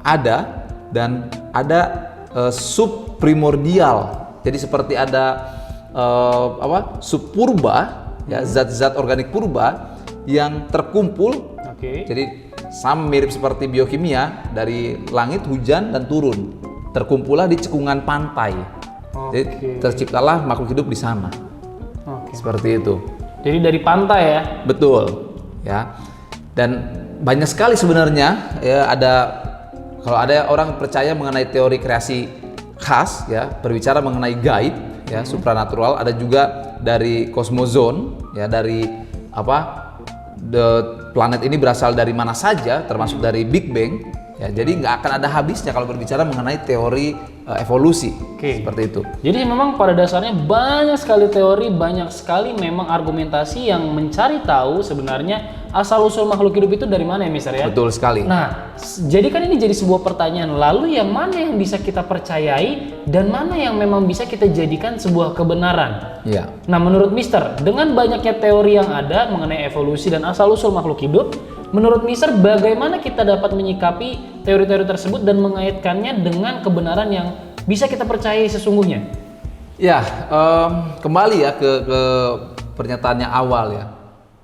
ada, dan ada subprimordial. Jadi seperti ada subpurba, ya, zat-zat organik purba yang terkumpul. Jadi sama mirip seperti biokimia, dari langit hujan dan turun, terkumpullah di cekungan pantai. Jadi terciptalah makhluk hidup di sana. Seperti itu. Jadi dari pantai ya? Betul. Ya. Dan banyak sekali sebenarnya ya, kalau ada orang percaya mengenai teori kreasi khas ya, berbicara mengenai gaib ya, supranatural, ada juga dari kosmozon ya, dari planet ini berasal dari mana saja, termasuk dari Big Bang ya. Jadi nggak akan ada habisnya kalau berbicara mengenai teori evolusi. Seperti itu. Jadi memang pada dasarnya banyak sekali teori, banyak sekali memang argumentasi yang mencari tahu sebenarnya asal usul makhluk hidup itu dari mana ya, Mister ya? Betul sekali. Nah, jadi kan ini jadi sebuah pertanyaan, lalu yang mana yang bisa kita percayai dan mana yang memang bisa kita jadikan sebuah kebenaran? Iya. Nah, menurut Mister, dengan banyaknya teori yang ada mengenai evolusi dan asal usul makhluk hidup, menurut Mister bagaimana kita dapat menyikapi teori-teori tersebut dan mengaitkannya dengan kebenaran yang bisa kita percayai sesungguhnya? Ya, kembali ya ke pernyataannya awal ya.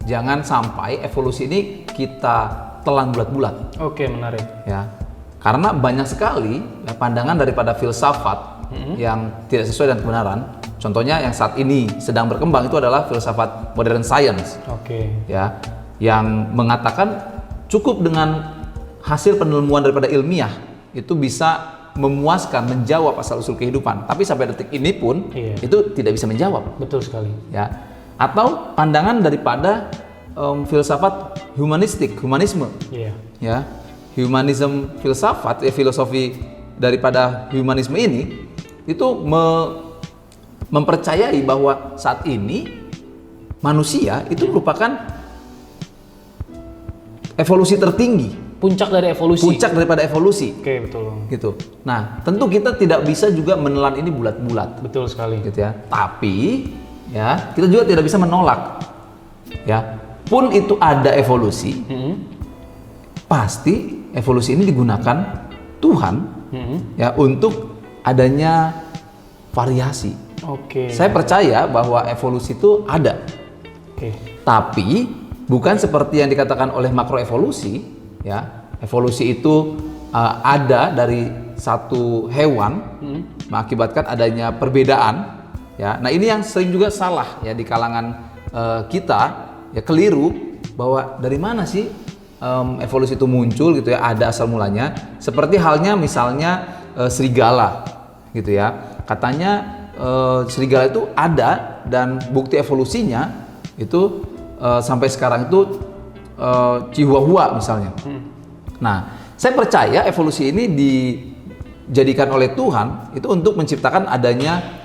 Jangan sampai evolusi ini kita telan bulat-bulat. Oke, menarik. Ya, karena banyak sekali ya, pandangan daripada filsafat yang tidak sesuai dengan kebenaran. Contohnya yang saat ini sedang berkembang itu adalah filsafat modern science. Ya, yang mengatakan cukup dengan hasil penilmuan daripada ilmiah itu bisa memuaskan, menjawab asal usul kehidupan. Tapi sampai detik ini pun itu tidak bisa menjawab. Betul sekali. Ya. Atau pandangan daripada filsafat humanisme. Ya. Humanism filsafat, filosofi daripada humanisme ini itu mempercayai bahwa saat ini manusia itu merupakan evolusi tertinggi. Puncak dari evolusi. Puncak daripada evolusi. Oke, betul. Gitu. Nah, tentu kita tidak bisa juga menelan ini bulat-bulat. Betul sekali. Gitu ya. Tapi ya, kita juga tidak bisa menolak. Ya, pun itu ada evolusi. Pasti evolusi ini digunakan Tuhan ya untuk adanya variasi. Saya percaya bahwa evolusi itu ada. Tapi bukan seperti yang dikatakan oleh makroevolusi. Ya, evolusi itu ada dari satu hewan mengakibatkan adanya perbedaan. Ya, nah ini yang sering juga salah ya di kalangan kita ya, keliru bahwa dari mana sih evolusi itu muncul gitu ya, ada asal mulanya. Seperti halnya misalnya serigala gitu ya, katanya serigala itu ada dan bukti evolusinya itu sampai sekarang itu Chihuahua misalnya. Nah, saya percaya evolusi ini dijadikan oleh Tuhan itu untuk menciptakan adanya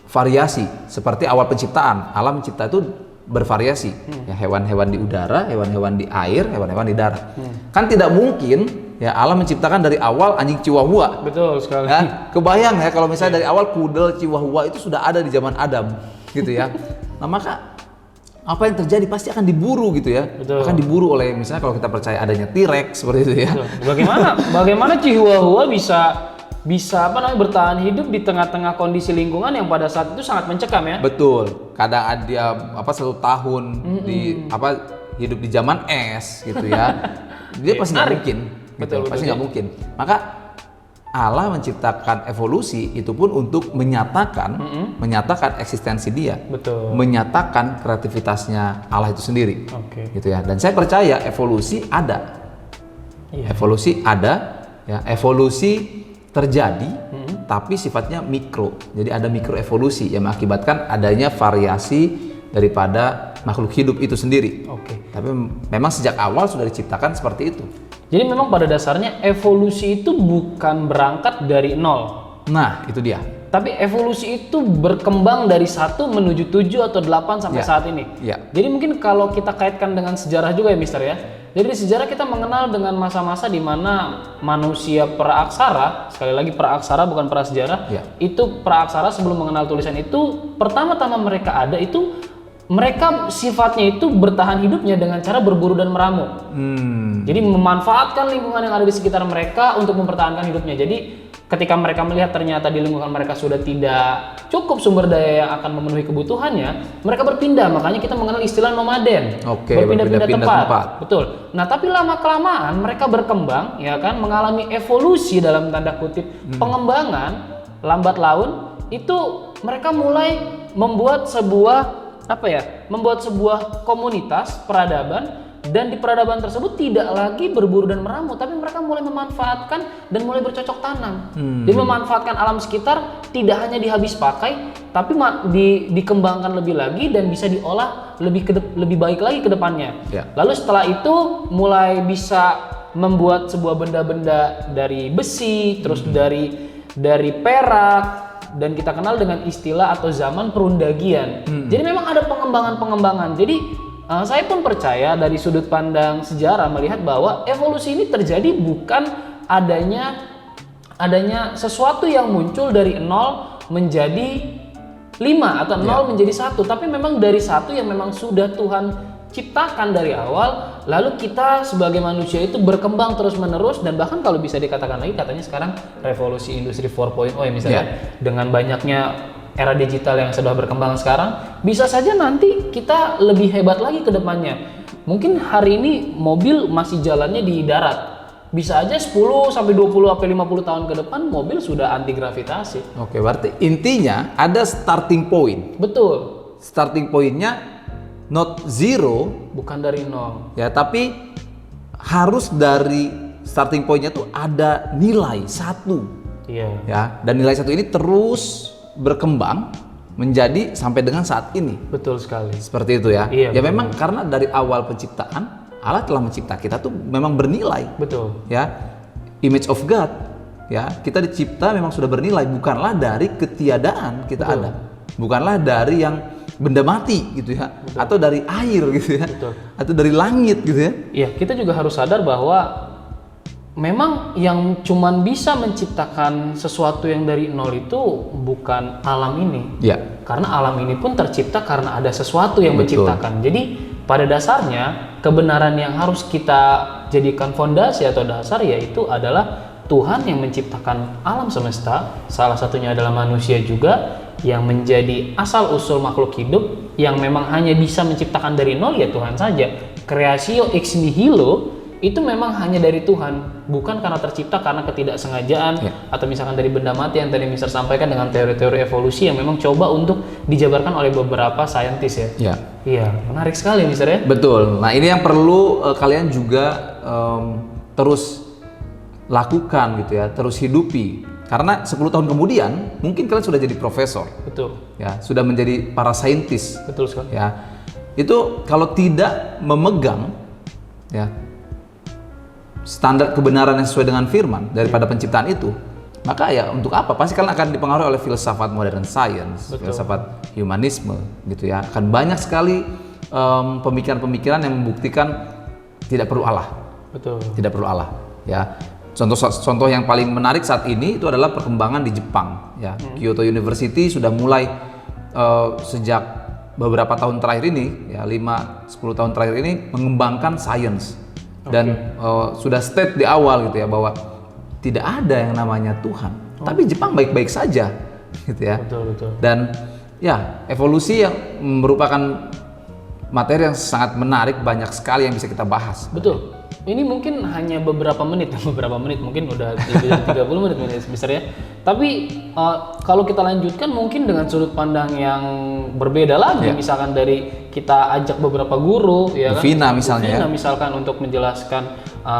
variasi seperti awal penciptaan. Alam mencipta itu bervariasi, ya, hewan-hewan di udara, hewan-hewan di air, hewan-hewan di darat. Kan tidak mungkin ya alam menciptakan dari awal anjing Chihuahua. Betul sekali. Ya, kebayang ya kalau misalnya dari awal pudel Chihuahua itu sudah ada di zaman Adam, gitu ya. Nah, maka apa yang terjadi pasti akan diburu gitu ya. Betul. Akan diburu oleh misalnya kalau kita percaya adanya T-Rex seperti itu ya. Betul. Bagaimana Chihuahua bisa bertahan hidup di tengah-tengah kondisi lingkungan yang pada saat itu sangat mencekam ya? Betul. Kadang dia 1 tahun hidup di zaman es gitu ya. Dia pasti nggak mungkin. Betul, pasti nggak mungkin. Maka Allah menciptakan evolusi itu pun untuk menyatakan eksistensi dia, betul, menyatakan kreativitasnya Allah itu sendiri, gitu ya. Dan saya percaya evolusi ada, evolusi ada, ya. Evolusi terjadi, tapi sifatnya mikro. Jadi ada mikroevolusi yang mengakibatkan adanya variasi daripada makhluk hidup itu sendiri. Tapi memang sejak awal sudah diciptakan seperti itu. Jadi memang pada dasarnya evolusi itu bukan berangkat dari nol. Nah, itu dia. Tapi evolusi itu berkembang dari 1 menuju 7 atau 8 sampai saat ini. Jadi mungkin kalau kita kaitkan dengan sejarah juga ya Mister ya. Jadi di sejarah kita mengenal dengan masa-masa di mana manusia praaksara, sekali lagi praaksara bukan prasejarah, itu praaksara sebelum mengenal tulisan itu, pertama-tama mereka ada itu mereka sifatnya itu bertahan hidupnya dengan cara berburu dan meramu. Jadi memanfaatkan lingkungan yang ada di sekitar mereka untuk mempertahankan hidupnya. Jadi ketika mereka melihat ternyata di lingkungan mereka sudah tidak cukup sumber daya yang akan memenuhi kebutuhannya, mereka berpindah. Makanya kita mengenal istilah nomaden. Berpindah-pindah tempat. Betul. Nah, tapi lama-kelamaan mereka berkembang, ya kan, mengalami evolusi dalam tanda kutip, pengembangan lambat laun. Itu mereka mulai membuat sebuah komunitas peradaban, dan di peradaban tersebut tidak lagi berburu dan meramu, tapi mereka mulai memanfaatkan dan mulai bercocok tanam. Jadi memanfaatkan alam sekitar tidak hanya dihabis pakai, tapi dikembangkan lebih lagi dan bisa diolah lebih baik lagi ke depannya. Lalu setelah itu mulai bisa membuat sebuah benda-benda dari besi, terus dari perak, dan kita kenal dengan istilah atau zaman perundagian. Jadi memang ada pengembangan-pengembangan. Jadi saya pun percaya dari sudut pandang sejarah melihat bahwa evolusi ini terjadi bukan adanya sesuatu yang muncul dari 0 menjadi 5 atau 0 menjadi 1, tapi memang dari 1 yang memang sudah Tuhan ciptakan dari awal, lalu kita sebagai manusia itu berkembang terus-menerus, dan bahkan kalau bisa dikatakan lagi katanya sekarang revolusi industri 4.0 ya misalnya, dengan banyaknya era digital yang sudah berkembang sekarang, bisa saja nanti kita lebih hebat lagi ke depannya. Mungkin hari ini mobil masih jalannya di darat, bisa aja 10 sampai 20 sampai 50 tahun ke depan mobil sudah anti gravitasi. Berarti intinya ada starting point. Betul. Starting pointnya not zero, bukan dari 0. Ya, tapi harus dari starting pointnya tuh ada nilai 1. Ya, dan nilai 1 ini terus berkembang menjadi sampai dengan saat ini. Betul sekali. Seperti itu ya. Ya memang karena dari awal penciptaan Allah telah mencipta kita tuh memang bernilai. Betul. Ya, image of God. Ya, kita dicipta memang sudah bernilai, bukanlah dari ketiadaan kita ada. Bukanlah dari yang benda mati gitu ya, atau dari air gitu ya, atau dari langit gitu ya. Iya, kita juga harus sadar bahwa memang yang cuman bisa menciptakan sesuatu yang dari 0 itu bukan alam ini. Karena alam ini pun tercipta karena ada sesuatu yang menciptakan. Jadi pada dasarnya kebenaran yang harus kita jadikan fondasi atau dasar yaitu adalah Tuhan yang menciptakan alam semesta, salah satunya adalah manusia juga, yang menjadi asal-usul makhluk hidup yang memang hanya bisa menciptakan dari 0 ya Tuhan saja. Creatio ex nihilo itu memang hanya dari Tuhan, bukan karena tercipta karena ketidaksengajaan atau misalkan dari benda mati yang tadi Mister sampaikan dengan teori-teori evolusi yang memang coba untuk dijabarkan oleh beberapa saintis ya. Iya, menarik sekali Mister ya. Betul. Nah, ini yang perlu kalian juga terus lakukan gitu ya, terus hidupi. Karena 10 tahun kemudian mungkin kalian sudah jadi profesor. Betul. Ya, sudah menjadi para saintis. Betul sekali. Ya. Itu kalau tidak memegang ya standar kebenaran yang sesuai dengan firman daripada penciptaan itu, maka ya untuk apa? Pasti kalian akan dipengaruhi oleh filsafat modern science, filsafat humanisme gitu ya. Akan banyak sekali pemikiran-pemikiran yang membuktikan tidak perlu Allah. Betul. Tidak perlu Allah ya. Contoh yang paling menarik saat ini itu adalah perkembangan di Jepang ya. Kyoto University sudah mulai sejak beberapa tahun terakhir ini ya, 5-10 tahun terakhir ini mengembangkan sains. Dan sudah state di awal gitu ya bahwa tidak ada yang namanya Tuhan. Tapi Jepang baik-baik saja gitu ya. Betul. Dan ya evolusi yang merupakan materi yang sangat menarik, banyak sekali yang bisa kita bahas. Betul. Ini mungkin hanya beberapa menit mungkin udah lebih dari 30 menit besar ya. Tapi kalau kita lanjutkan mungkin dengan sudut pandang yang berbeda lagi, misalkan dari kita ajak beberapa guru ya kan. Vina misalnya Vina misalkan untuk menjelaskan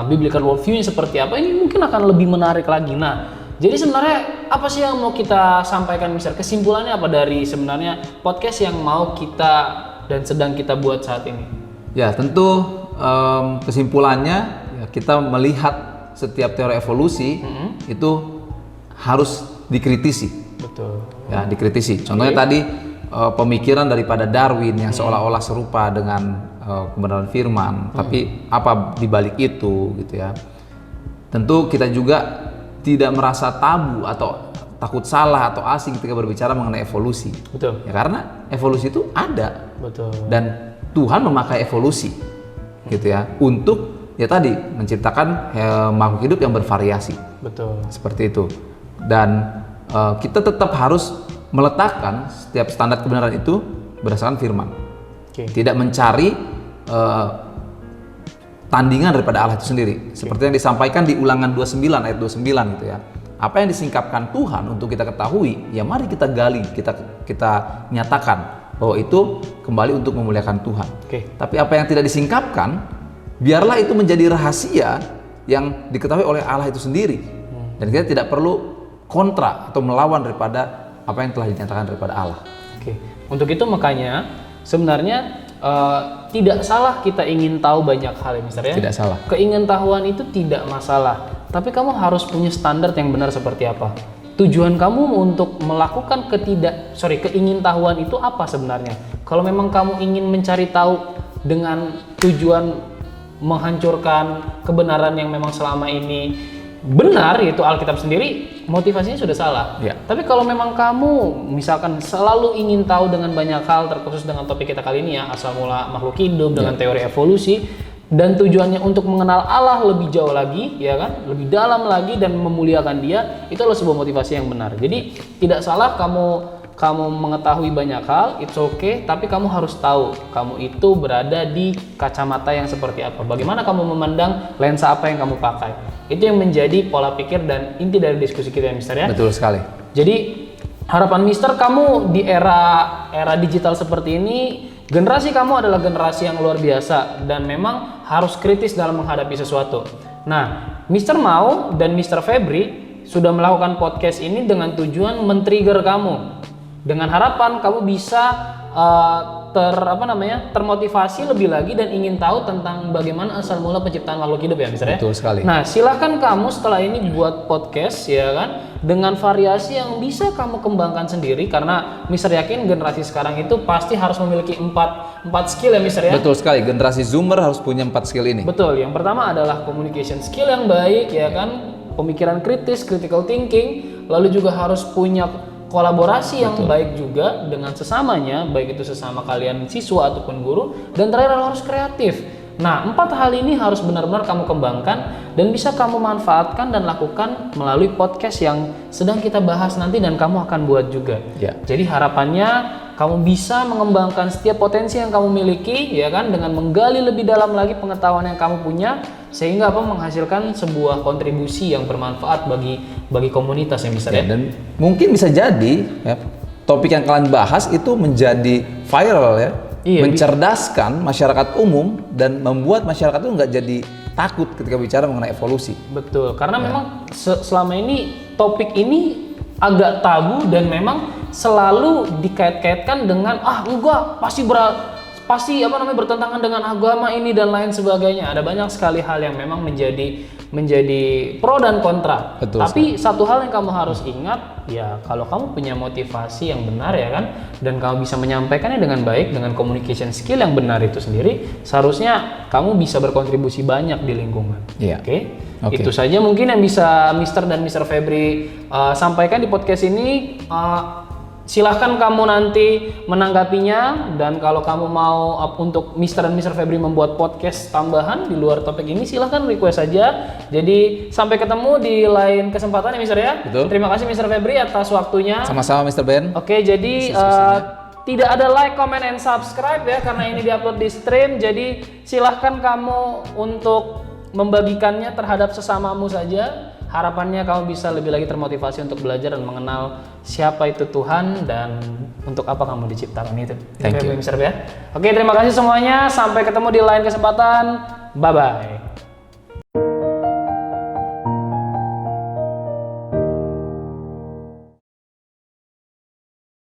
biblical worldview seperti apa, ini mungkin akan lebih menarik lagi. Nah, jadi sebenarnya apa sih yang mau kita sampaikan, misal kesimpulannya apa dari sebenarnya podcast yang mau kita dan sedang kita buat saat ini? Ya, tentu kesimpulannya ya, kita melihat setiap teori evolusi itu harus dikritisi. Betul. Ya, dikritisi. Contohnya tadi pemikiran daripada Darwin yang seolah-olah serupa dengan kebenaran firman, tapi apa dibalik itu gitu ya. Tentu kita juga tidak merasa tabu atau takut salah atau asing ketika berbicara mengenai evolusi. Betul. Ya, karena evolusi itu ada. Betul. Dan Tuhan memakai evolusi gitu ya untuk ya tadi menciptakan makhluk hidup yang bervariasi. Betul. Seperti itu. Dan kita tetap harus meletakkan setiap standar kebenaran itu berdasarkan firman. Tidak mencari tandingan daripada Allah itu sendiri. Seperti yang disampaikan di Ulangan 29 ayat 29 gitu ya. Apa yang disingkapkan Tuhan untuk kita ketahui, ya mari kita gali, kita nyatakan bahwa itu kembali untuk memuliakan Tuhan. Tapi apa yang tidak disingkapkan, biarlah itu menjadi rahasia yang diketahui oleh Allah itu sendiri. Dan kita tidak perlu kontra atau melawan daripada apa yang telah dinyatakan daripada Allah. Untuk itu makanya sebenarnya tidak salah kita ingin tahu banyak hal ya misalnya. Tidak salah. Keingintahuan itu tidak masalah. Tapi kamu harus punya standar yang benar seperti apa. Tujuan kamu untuk melakukan keingintahuan itu apa sebenarnya? Kalau memang kamu ingin mencari tahu dengan tujuan menghancurkan kebenaran yang memang selama ini benar, yaitu Alkitab sendiri, motivasinya sudah salah. Tapi kalau memang kamu misalkan selalu ingin tahu dengan banyak hal, terkhusus dengan topik kita kali ini ya, asal mula makhluk hidup dengan teori evolusi, dan tujuannya untuk mengenal Allah lebih jauh lagi, ya kan, lebih dalam lagi dan memuliakan Dia, itu adalah sebuah motivasi yang benar. Jadi tidak salah kamu mengetahui banyak hal, it's okay, tapi kamu harus tahu kamu itu berada di kacamata yang seperti apa. Bagaimana kamu memandang, lensa apa yang kamu pakai. Itu yang menjadi pola pikir dan inti dari diskusi kita ya Mister ya. Betul sekali. Jadi harapan Mister, kamu di era digital seperti ini, generasi kamu adalah generasi yang luar biasa dan memang harus kritis dalam menghadapi sesuatu. Nah, Mister mau dan Mister Febri sudah melakukan podcast ini dengan tujuan men-trigger kamu. Dengan harapan kamu bisa termotivasi lebih lagi dan ingin tahu tentang bagaimana asal mula penciptaan makhluk hidup ya Mister ya. Betul sekali. Nah, silakan kamu setelah ini buat podcast ya kan, dengan variasi yang bisa kamu kembangkan sendiri, karena Mister yakin generasi sekarang itu pasti harus memiliki empat skill ya Mister ya. Betul sekali, generasi Zoomer harus punya 4 skill ini. Betul, yang pertama adalah communication skill yang baik ya kan, pemikiran kritis, critical thinking, lalu juga harus punya kolaborasi yang baik juga dengan sesamanya, baik itu sesama kalian siswa ataupun guru, dan terakhir harus kreatif. Nah, 4 hal ini harus benar-benar kamu kembangkan dan bisa kamu manfaatkan dan lakukan melalui podcast yang sedang kita bahas nanti dan kamu akan buat juga. Jadi harapannya kamu bisa mengembangkan setiap potensi yang kamu miliki ya kan, dengan menggali lebih dalam lagi pengetahuan yang kamu punya, sehingga menghasilkan sebuah kontribusi yang bermanfaat bagi komunitas yang bisa dan mungkin bisa jadi ya, topik yang kalian bahas itu menjadi viral ya, mencerdaskan masyarakat umum dan membuat masyarakat itu nggak jadi takut ketika bicara mengenai evolusi. Betul, karena memang selama ini topik ini agak tabu dan memang selalu dikait-kaitkan dengan enggak pasti bertentangan dengan agama ini dan lain sebagainya. Ada banyak sekali hal yang memang menjadi pro dan kontra. Betul, tapi satu hal yang kamu harus ingat, ya kalau kamu punya motivasi yang benar ya kan, dan kamu bisa menyampaikannya dengan baik dengan communication skill yang benar itu sendiri, seharusnya kamu bisa berkontribusi banyak di lingkungan. Iya. Oke. Oke. Itu saja mungkin yang bisa Mr. dan Mr. Febri sampaikan di podcast ini. Silahkan kamu nanti menanggapinya, dan kalau kamu mau untuk Mr. dan Mr. Febri membuat podcast tambahan di luar topik ini, silahkan request saja. Jadi sampai ketemu di lain kesempatan ya Mr. ya. Betul. Terima kasih Mr. Febri atas waktunya. Sama-sama Mr. Ben. Oke, jadi tidak ada like, comment, and subscribe ya karena ini diupload di stream. Jadi silahkan kamu untuk membagikannya terhadap sesamamu saja. Harapannya kamu bisa lebih lagi termotivasi untuk belajar dan mengenal siapa itu Tuhan dan untuk apa kamu diciptakan itu. Thank you. Mr. ya. Oke, terima kasih semuanya. Sampai ketemu di lain kesempatan. Bye bye.